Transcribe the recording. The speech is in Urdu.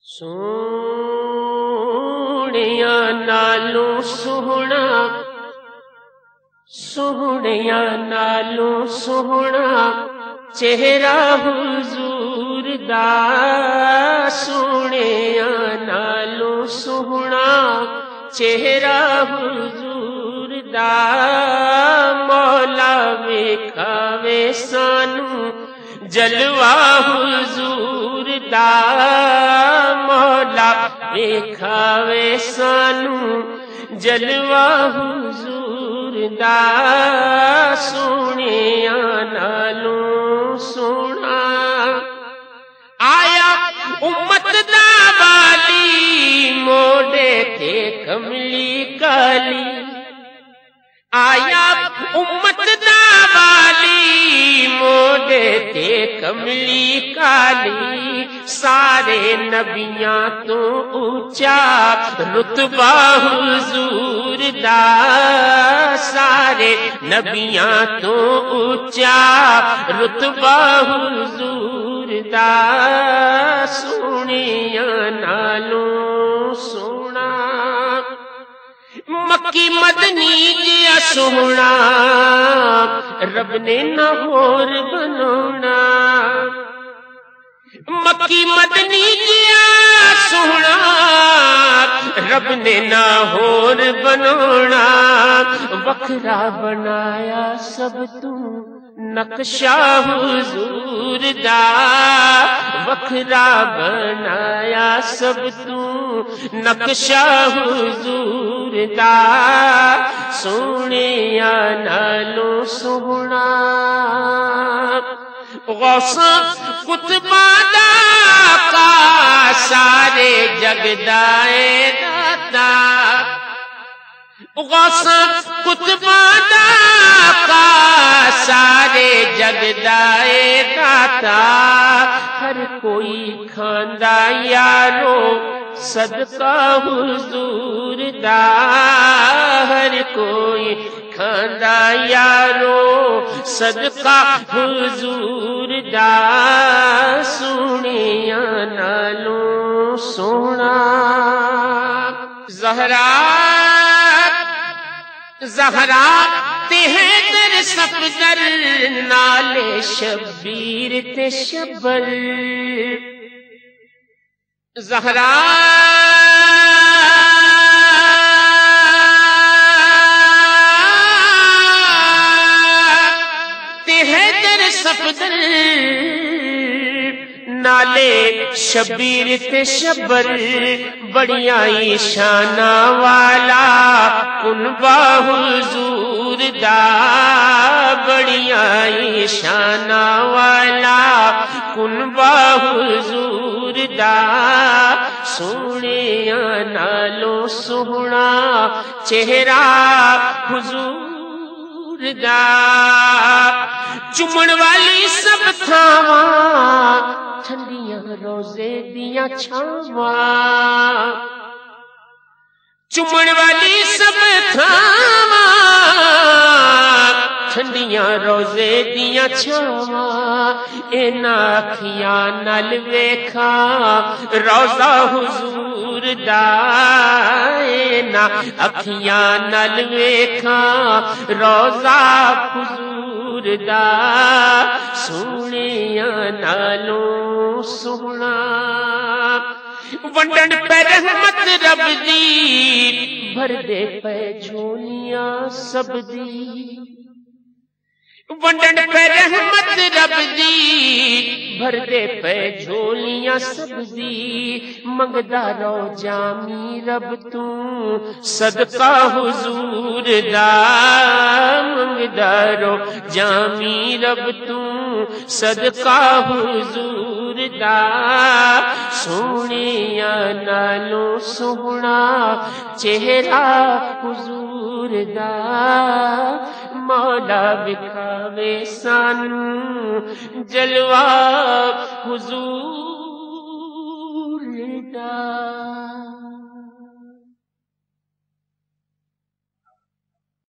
سونیا نالوں سوہنا، سونیا نالوں سوہنا چہرہ حضور دا، سونیا نالوں سوہنا چہرہ حضور دا، مولا ویکھاوے سانو جلوہ حضور دا، مولا ویکھاوے سانو جلوہ حضور دا، سونیا نالوں سونا آیا امت دا والی، موڈے تے کملی کالی، آیا امت دا والی موڈے تے کملی کالی، سارے نبیاں تو اونچا رتبہ حضور دا، سارے نبیاں تو اونچا رتبہ حضور دا، سونیا نالوں سونا مکی مدنی جیا سونا، رب نے نہ ہور بنونا، مکی مدنی جیا سونا، رب نے نہ ہور بنونا، وکھرا بنایا سب تو نقشہ حضور دا، وکھرا بنایا سب تو نقشہ حضور دا، سونیا نالوں سوہنا غوث قطباں دا آقا، سارے جگ دا اے داتا، غوث قطباں دا آقا، سارے جگ دا اے داتا، ہر کوئی کھاندا یارو صدقہ حضور دا، ہر کوئی کھاندا یارو صدقہ حضور دا، سونیا نالوں سونا زہرا زہرا تے حیدر صفدر، نالے شبیر تے شبر، زہرا تے حیدر صفدر، نالے شبیر تے شبر، بڑیاں شانہ والا کنبہ حضور دا، بڑیاں شانہ والا کنبہ حضور دا، سونیا نالوں سوہنا چہرہ حضور دا، چومن والی سب تھاواں ٹھنڈیاں روزے دیاں چھاواں، چومن والی سب تھاواں ٹھنڈیاں روزے دیاں چھاواں، انہاں اکھیاں نال ویکھاں روضہ حضور دا، انہاں اکھیاں نال ویکھاں روضہ حضور دا، سونیا نالوں سوہنا ونڈن پہ رحمت رب دی، بھر دے پہ جھولیاں سب دی، ونڈن پہ رحمت رب دی، بھر دے پہ جھولیاں سب دی، منگدا رو جامی رب تو صدقہ حضور دا، منگدا رو جامی رب تو صدقہ حضور دا، سونیا نالوں سوہنا چہرہ حضور دا، مولا وکھاوے سانو جلوہ حضور دا۔